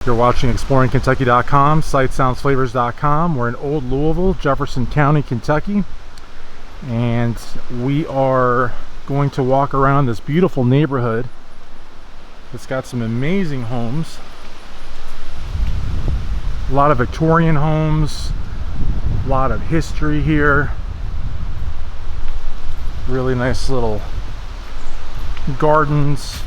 You're watching ExploringKentucky.com, SightSoundsFlavors.com. We're in Old Louisville, Jefferson County, Kentucky. And we are going to walk around this beautiful neighborhood. It's got some amazing homes. A lot of Victorian homes, a lot of history here. Really nice little gardens.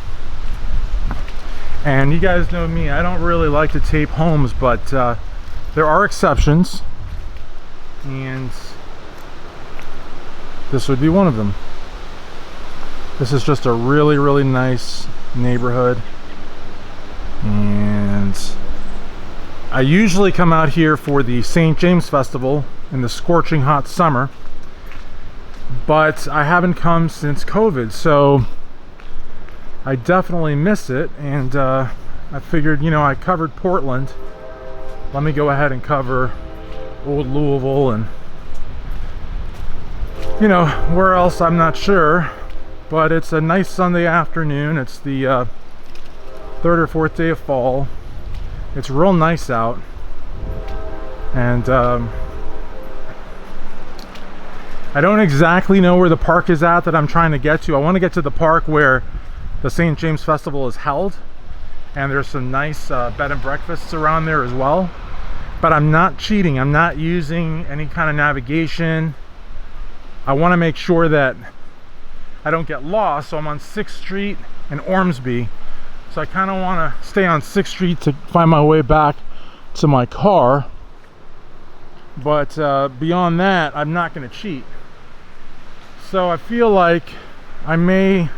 And you guys know me, I don't really like to tape homes, but there are exceptions, and this would be one of them. This is just a really nice neighborhood, and I usually come out here for the St. James Festival in the scorching hot summer, but I haven't come since COVID, so I definitely miss it. And I figured, you know, I covered Portland, let me go ahead and cover Old Louisville, and you know, where else I'm not sure. But it's a nice Sunday afternoon. It's the third or fourth day of fall. It's real nice out, and I don't exactly know where the park is at that I'm trying to get to. I want to get to the park where the St. James Festival is held, and there's some nice bed and breakfasts around there as well. But I'm not cheating. I'm not using any kind of navigation. I want to make sure that I don't get lost. So I'm on 6th Street in Ormsby. So I kind of want to stay on 6th Street to find my way back to my car. But beyond that, I'm not going to cheat. So I feel like I may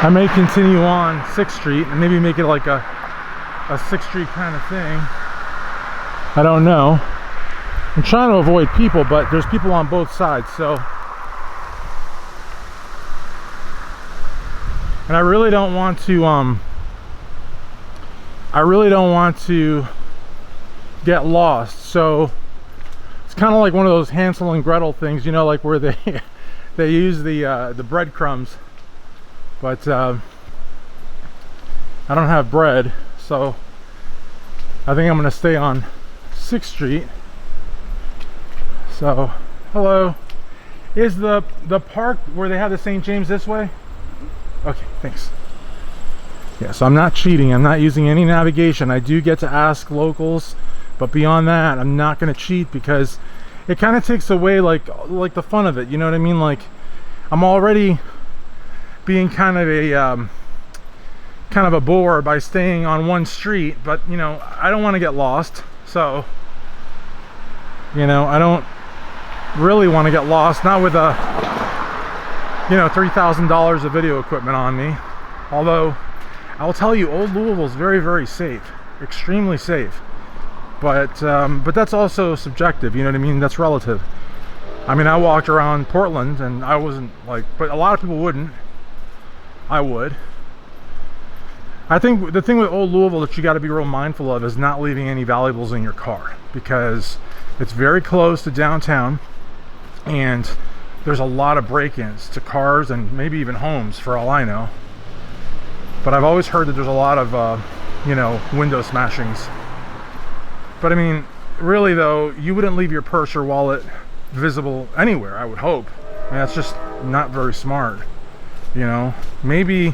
continue on 6th Street and maybe make it like a 6th Street kind of thing. I don't know. I'm trying to avoid people, but there's people on both sides, so. And I really don't want to get lost. So it's kind of like one of those Hansel and Gretel things, you know, like where they use the breadcrumbs. But I don't have bread, so I think I'm going to stay on 6th Street. So, hello. Is the park where they have the St. James this way? Okay, thanks. Yeah, so I'm not cheating. I'm not using any navigation. I do get to ask locals, but beyond that, I'm not going to cheat because it kind of takes away like the fun of it. You know what I mean? Like, I'm already being kind of a bore by staying on one street, but you know, I don't want to get lost. So, you know, I don't really want to get lost, not with $3,000 of video equipment on me. Although I will tell you, Old Louisville is very safe, extremely safe. But that's also subjective. You know what I mean? That's relative. I mean, I walked around Portland and I wasn't like, but a lot of people wouldn't. I would. I think the thing with Old Louisville that you got to be real mindful of is not leaving any valuables in your car, because it's very close to downtown and there's a lot of break-ins to cars and maybe even homes, for all I know. But I've always heard that there's a lot of window smashings. But I mean, really though, you wouldn't leave your purse or wallet visible anywhere, I would hope. I mean, that's just not very smart. You know, maybe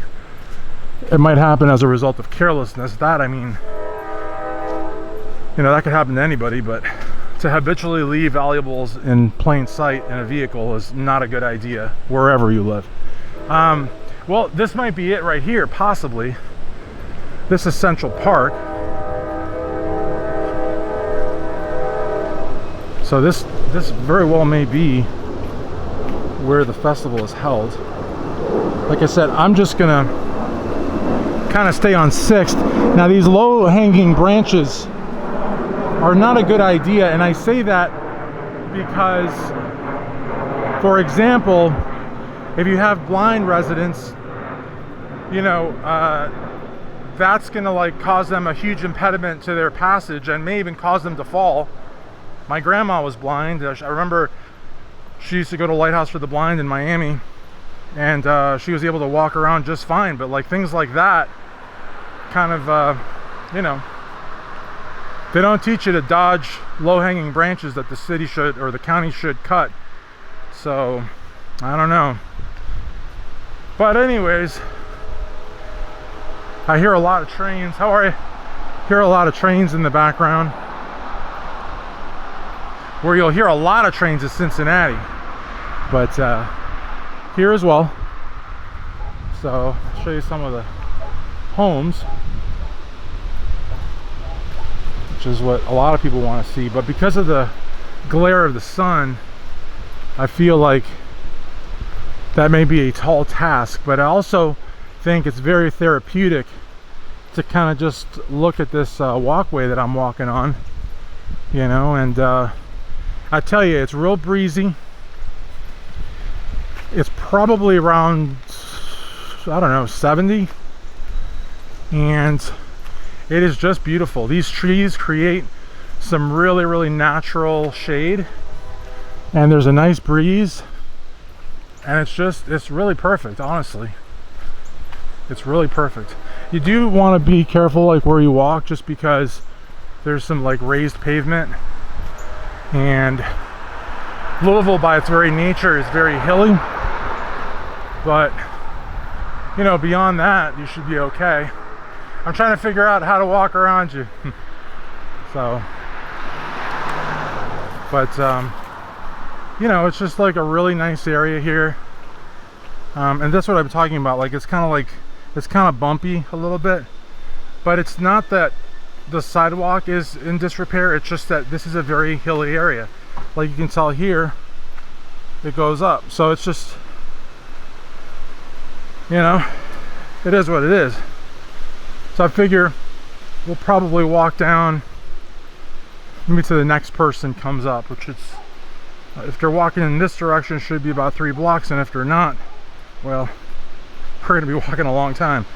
it might happen as a result of carelessness. That, I mean, you know, that could happen to anybody, but to habitually leave valuables in plain sight in a vehicle is not a good idea wherever you live. Well, this might be it right here, possibly. This is Central Park. So this very well may be where the festival is held. Like I said, I'm just gonna kind of stay on 6th. Now these low-hanging branches are not a good idea, and I say that because, for example, if you have blind residents, you know, that's gonna like cause them a huge impediment to their passage and may even cause them to fall. My grandma was blind. I remember she used to go to Lighthouse for the Blind in Miami, and she was able to walk around just fine. But like things like that, kind of, you know, they don't teach you to dodge low-hanging branches that the city should, or the county should cut. So, I don't know. But anyways, I hear a lot of trains. How are you? Hear a lot of trains in the background. Where you'll hear a lot of trains is Cincinnati. But here as well. So, I'll show you some of the homes, which is what a lot of people want to see. But because of the glare of the sun, I feel like that may be a tall task. But I also think it's very therapeutic to kind of just look at this walkway that I'm walking on, you know. And I tell you, it's real breezy. It's probably around, I don't know, 70, and it is just beautiful. These trees create some really natural shade, and there's a nice breeze, and it's really perfect. Honestly, it's really perfect. You do want to be careful like where you walk, just because there's some like raised pavement, and Louisville by its very nature is very hilly. But you know, beyond that, you should be okay. I'm trying to figure out how to walk around you. So, but you know, it's just like a really nice area here, and that's what I'm talking about. Like, it's kind of bumpy a little bit, but it's not that the sidewalk is in disrepair. It's just that this is a very hilly area. Like you can tell here, it goes up. So it's just, you know, it is what it is. So I figure we'll probably walk down maybe to the next person comes up, which is, if they're walking in this direction, it should be about 3 blocks, and if they're not, well, we're gonna be walking a long time.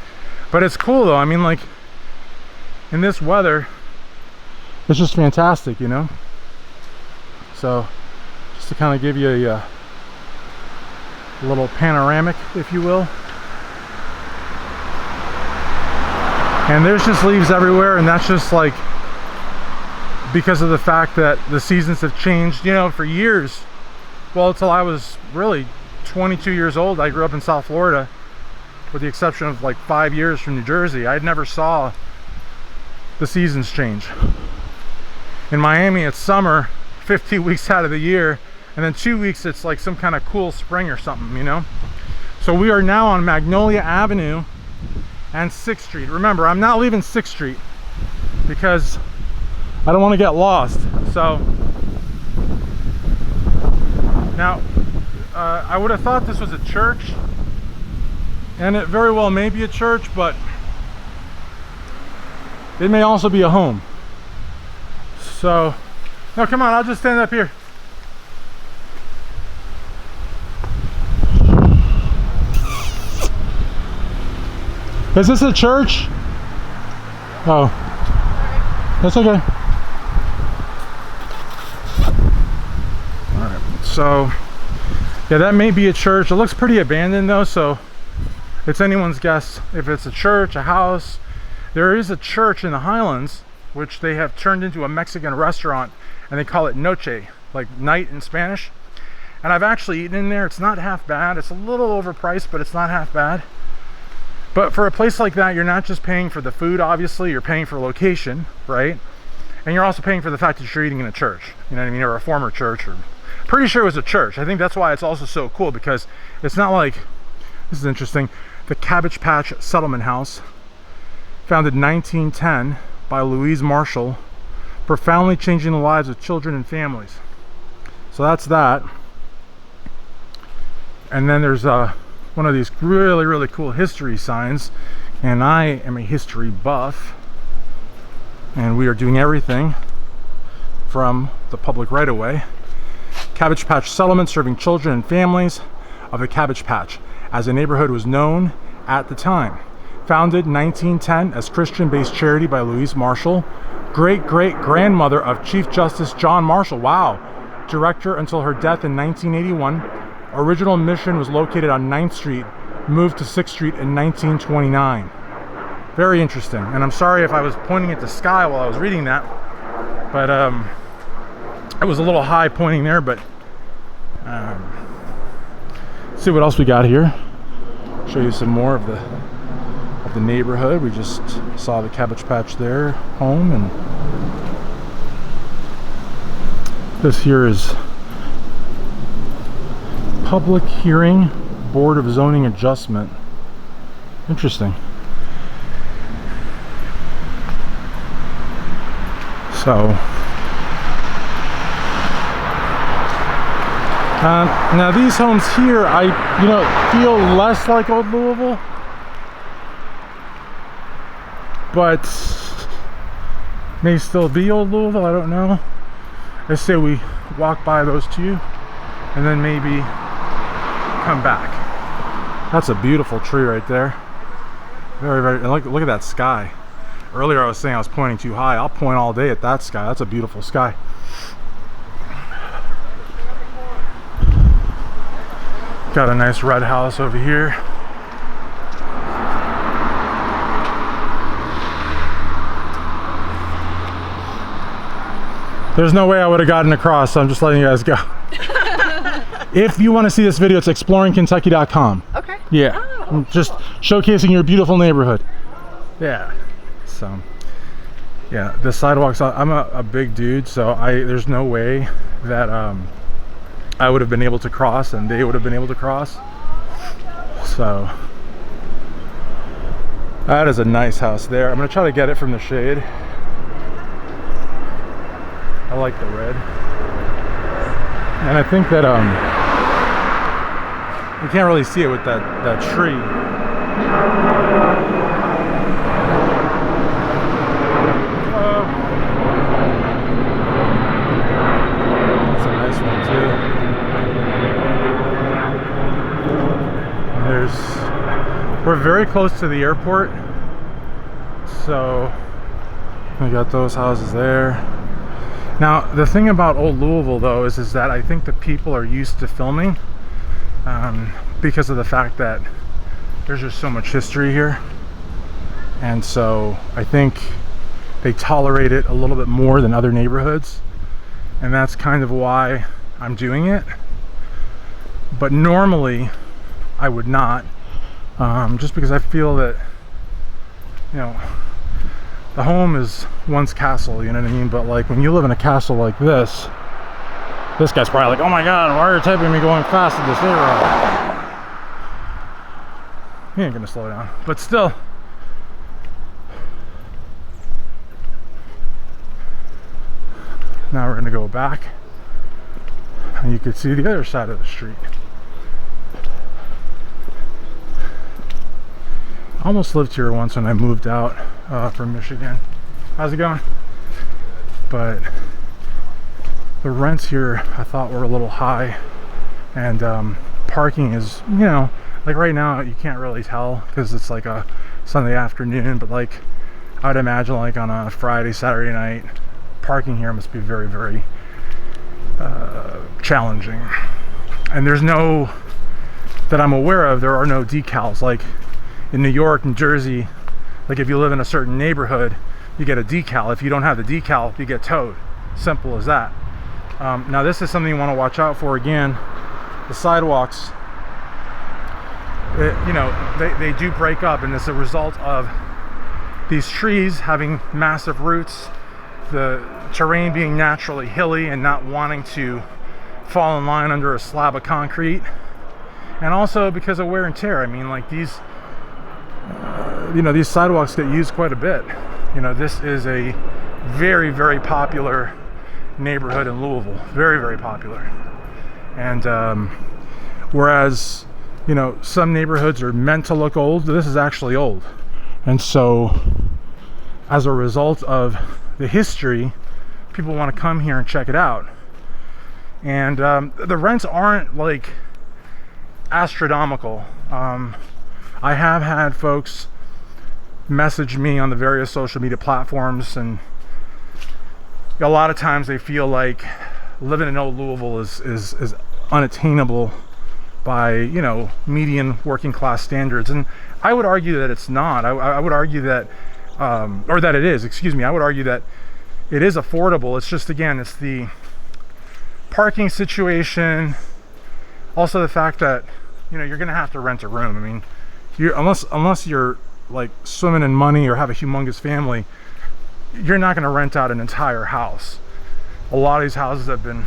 But it's cool though. I mean, like, in this weather, it's just fantastic, you know. So just to kind of give you a little panoramic, if you will. And there's just leaves everywhere, and that's just like because of the fact that the seasons have changed, you know, for years. Well, until I was really 22 years old. I grew up in South Florida, with the exception of like 5 years from New Jersey. I never saw the seasons change. In Miami, it's summer 50 weeks out of the year, and then 2 weeks it's like some kind of cool spring or something, you know. So we are now on Magnolia Avenue and 6th Street. Remember, I'm not leaving 6th Street because I don't want to get lost. So now I would have thought this was a church, and it very well may be a church, but it may also be a home. So, no, come on, I'll just stand up here. Is this a church? Oh, that's okay. All right, so yeah, that may be a church. It looks pretty abandoned though, so it's anyone's guess if it's a church, a house. There is a church in the Highlands, which they have turned into a Mexican restaurant, and they call it Noche, like night in Spanish. And I've actually eaten in there. It's not half bad. It's a little overpriced, but it's not half bad. But for a place like that, you're not just paying for the food, obviously, you're paying for location, right? And you're also paying for the fact that you're eating in a church, you know what I mean, or a former church, or pretty sure it was a church. I think that's why it's also so cool, because it's not like, this is interesting, the Cabbage Patch Settlement House, founded in 1910 by Louise Marshall, profoundly changing the lives of children and families. So that's that. And then there's one of these really cool history signs, and I am a history buff, and we are doing everything from the public right-of-way. Cabbage Patch Settlement, serving children and families of the Cabbage Patch, as the neighborhood was known at the time. Founded in 1910 as Christian-based charity by Louise Marshall, great-great-grandmother of Chief Justice John Marshall. Wow. Director until her death in 1981. Original mission was located on 9th Street, moved to 6th Street in 1929. Very interesting. And I'm sorry if I was pointing at the sky while I was reading that, but it was a little high pointing there. But see what else we got here. Show you some more of the neighborhood. We just saw the Cabbage Patch there home, and this here is Public Hearing Board of Zoning Adjustment. Interesting. So now these homes here, I feel less like old Louisville, but may still be old Louisville. I don't know. I say we walk by those two and then maybe come back. That's a beautiful tree right there. Very, very, and look at that sky. Earlier I was saying I was pointing too high. I'll point all day at that sky. That's a beautiful sky. Got a nice red house over here. There's no way I would have gotten across, so I'm just letting you guys go. If you want to see this video, it's exploringkentucky.com. Okay. Yeah. Oh. I'm just showcasing your beautiful neighborhood. Yeah. So, yeah, the sidewalks, I'm a big dude, so there's no way that I would have been able to cross and they would have been able to cross. So, that is a nice house there. I'm going to try to get it from the shade. I like the red. And I think that you can't really see it with that tree. That's a nice one too. And we're very close to the airport, so we got those houses there. Now, the thing about old Louisville, though, is that I think that people are used to filming because of the fact that there's just so much history here. And so I think they tolerate it a little bit more than other neighborhoods. And that's kind of why I'm doing it. But normally, I would not. Just because I feel that, the home is one's castle, you know what I mean? But like when you live in a castle like this guy's probably like, oh my god, why are you typing me going fast at this area? He ain't gonna slow down. But still. Now we're gonna go back and you can see the other side of the street. I almost lived here once when I moved out from Michigan. How's it going? But the rents here I thought were a little high, and parking is, like right now you can't really tell because it's like a Sunday afternoon, but like I would imagine like on a Friday, Saturday night, parking here must be very, very challenging. And there's no, that I'm aware of, there are no decals like in New York and Jersey. Like if you live in a certain neighborhood, you get a decal. If you don't have the decal, you get towed. Simple as that. Now this is something you want to watch out for. Again, the sidewalks, they do break up, and it's a result of these trees having massive roots, the terrain being naturally hilly and not wanting to fall in line under a slab of concrete, and also because of wear and tear. I mean, like these these sidewalks get used quite a bit. This is a very, very popular neighborhood in Louisville. Very, very popular. And whereas, some neighborhoods are meant to look old, this is actually old. And so, as a result of the history, people want to come here and check it out. And the rents aren't like astronomical. I have had folks message me on the various social media platforms, and a lot of times they feel like living in old Louisville is unattainable by, you know, median working class standards. And I would argue that it's not. I would argue that, or that it is, excuse me. I would argue that it is affordable. It's just, again, it's the parking situation. Also the fact that, you know, you're gonna have to rent a room. I mean, unless you're like swimming in money or have a humongous family, you're not gonna rent out an entire house. A lot of these houses have been,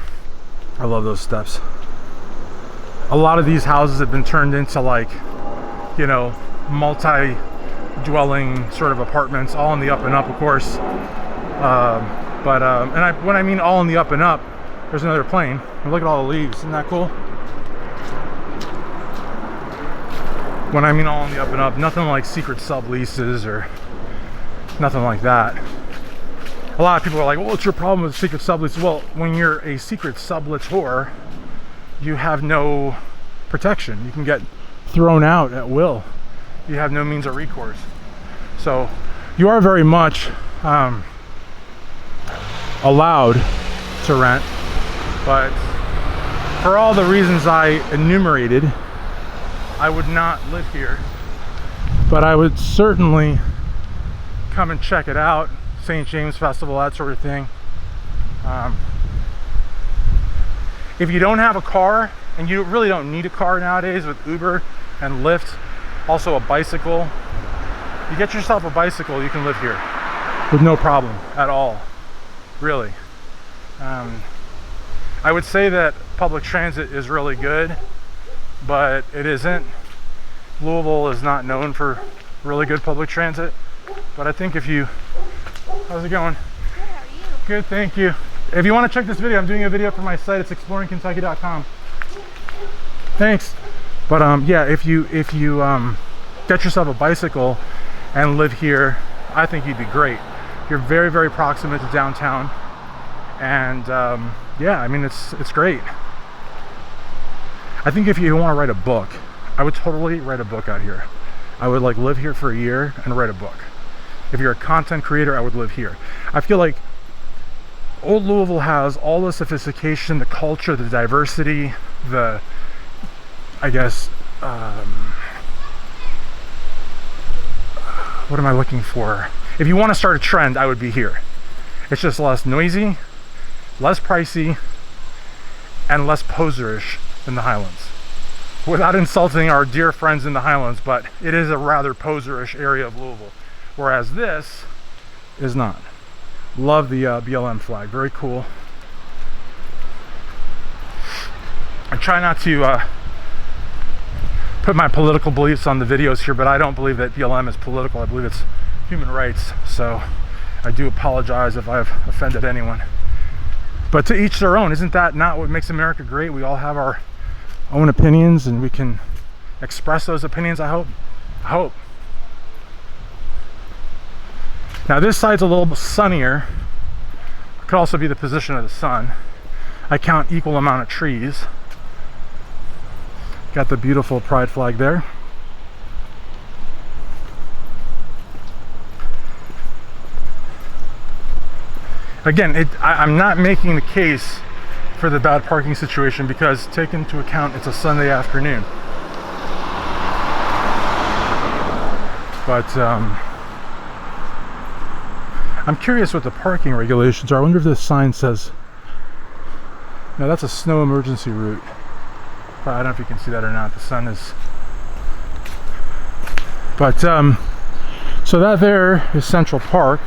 I love those steps. A lot of these houses have been turned into, like, you know, multi-dwelling sort of apartments, all in the up and up, of course. When I mean all in the up and up, there's another plane. And look at all the leaves. Isn't that cool? When I mean all in the up and up, nothing like secret subleases or nothing like that. A lot of people are like, well, what's your problem with secret subleases? Well, when you're a secret sublettor, you have no protection. You can get thrown out at will. You have no means of recourse. So you are very much allowed to rent, but for all the reasons I enumerated, I would not live here, but I would certainly come and check it out. St. James Festival, that sort of thing. If you don't have a car, and you really don't need a car nowadays with Uber and Lyft, also a bicycle, you get yourself a bicycle, you can live here with no problem at all, really. I would say that public transit is really good, but it isn't. Louisville is not known for really good public transit, but I think if you, how's it going? Good, how are you? Good, thank you. If you want to check this video, I'm doing a video for my site. It's exploringkentucky.com. Thanks. But yeah, if you get yourself a bicycle and live here, I think you'd be great. You're very, very proximate to downtown, and yeah, I mean, it's great. I think if you want to write a book, I would totally write a book out here. I would like live here for a year and write a book. If you're a content creator, I would live here. I feel like Old Louisville has all the sophistication, the culture, the diversity, the, I guess, what am I looking for? If you want to start a trend, I would be here. It's just less noisy, less pricey, and less poserish than the Highlands. Without insulting our dear friends in the Highlands, but it is a rather poserish area of Louisville, whereas this is not. Love the BLM flag, very cool. I try not to put my political beliefs on the videos here, but I don't believe that BLM is political. I believe it's human rights, so I do apologize if I've offended anyone. But to each their own. Isn't that not what makes America great? We all have our own opinions, and we can express those opinions, I hope. Now this side's a little sunnier. Could also be the position of the sun. I count equal amount of trees. Got the beautiful pride flag there. Again, I'm not making the case for the bad parking situation, because take into account it's a Sunday afternoon. But I'm curious what the parking regulations are. I wonder if this sign says, no, that's a snow emergency route. I don't know if you can see that or not. The sun is, but so that there is Central Park.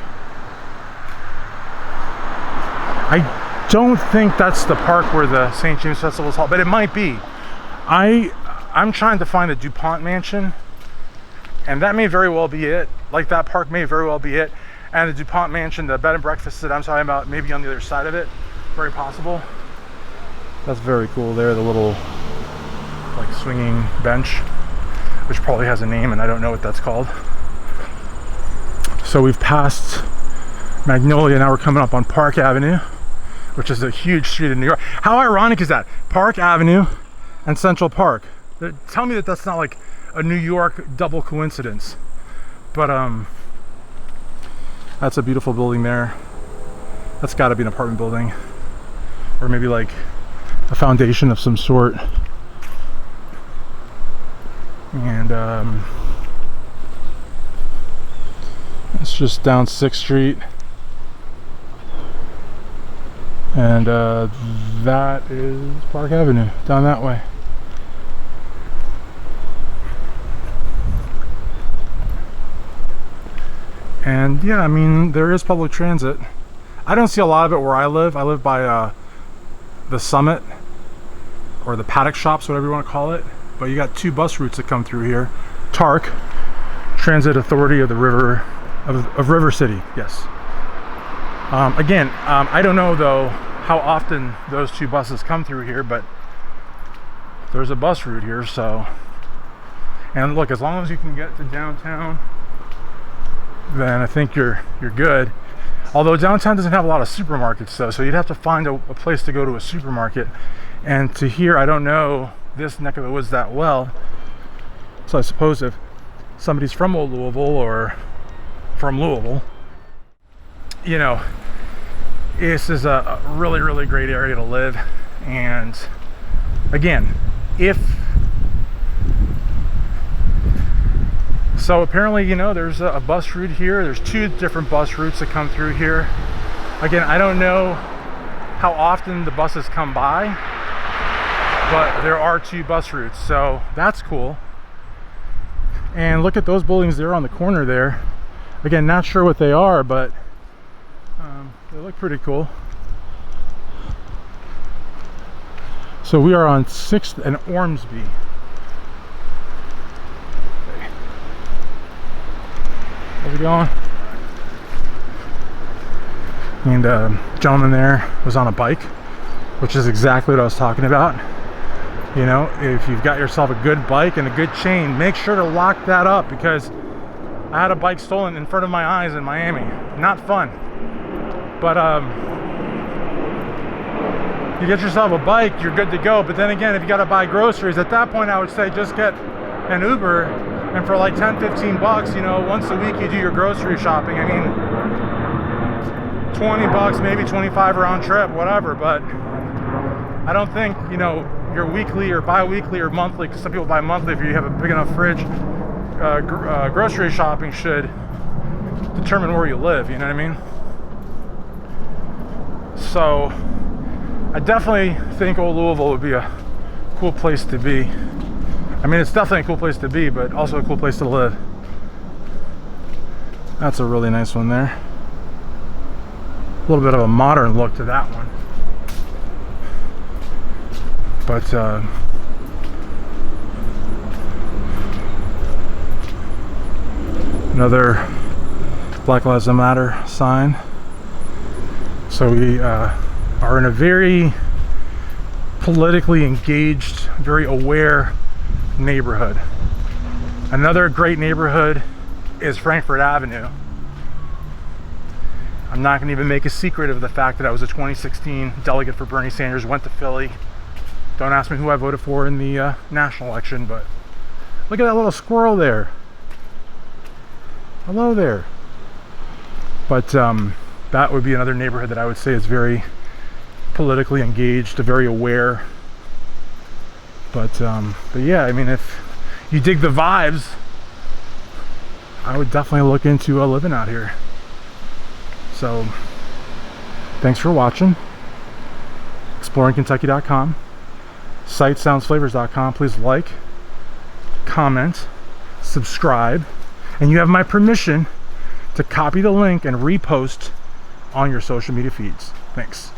I don't think that's the park where the St. James Festival is held, but it might be. I'm trying to find the DuPont mansion, and that may very well be it. Like, that park may very well be it. And the DuPont mansion, the bed and breakfast that I'm talking about, maybe on the other side of it. Very possible. That's very cool there, the little like swinging bench, which probably has a name and I don't know what that's called. So we've passed Magnolia, now we're coming up on Park Avenue, which is a huge street in New York. How ironic is that? Park Avenue and Central Park. Tell me that that's not like a New York double coincidence. But that's a beautiful building there. That's got to be an apartment building, or maybe like a foundation of some sort. And it's just down 6th Street. And that is Park Avenue, down that way. And yeah, I mean, there is public transit. I don't see a lot of it where I live. I live by the Summit, or the Paddock Shops, whatever you want to call it. But you got 2 bus routes that come through here. TARC, Transit Authority of the River of River City, yes. Again, I don't know though how often those 2 buses come through here, but there's a bus route here. So, and look, as long as you can get to downtown, then I think you're good. Although downtown doesn't have a lot of supermarkets though, so you'd have to find a place to go to a supermarket. And to here, I don't know this neck of the woods that well, so I suppose if somebody's from Old Louisville or from Louisville, you know, this is a really, really great area to live. And again, so apparently, you know, there's a bus route here. There's 2 different bus routes that come through here. Again, I don't know how often the buses come by, but there are 2 bus routes, so that's cool. And look at those buildings there on the corner there. Again, not sure what they are, but they look pretty cool. So we are on 6th and Ormsby. How's it going? And gentleman there was on a bike, which is exactly what I was talking about. You know, if you've got yourself a good bike and a good chain, make sure to lock that up, because I had a bike stolen in front of my eyes in Miami. Not fun. But you get yourself a bike, you're good to go. But then again, if you got to buy groceries, at that point I would say just get an Uber, and for like 10-15 bucks, you know, once a week you do your grocery shopping. I mean, 20 bucks, maybe 25 round trip, whatever. But I don't think, you know, your weekly or bi-weekly or monthly, because some people buy monthly if you have a big enough fridge, grocery shopping should determine where you live, you know what I mean? So I definitely think Old Louisville would be a cool place to be. I mean, it's definitely a cool place to be, but also a cool place to live. That's a really nice one there. A little bit of a modern look to that one. But another Black Lives Matter sign. So we are in a very politically engaged, very aware neighborhood. Another great neighborhood is Frankfort Avenue. I'm not going to even make a secret of the fact that I was a 2016 delegate for Bernie Sanders, went to Philly. Don't ask me who I voted for in the national election, but look at that little squirrel there. Hello there. But that would be another neighborhood that I would say is very politically engaged, very aware. But yeah, I mean, if you dig the vibes, I would definitely look into living out here. So thanks for watching. ExploringKentucky.com, SightSoundsFlavors.com. Please like, comment, subscribe, and you have my permission to copy the link and repost on your social media feeds. Thanks.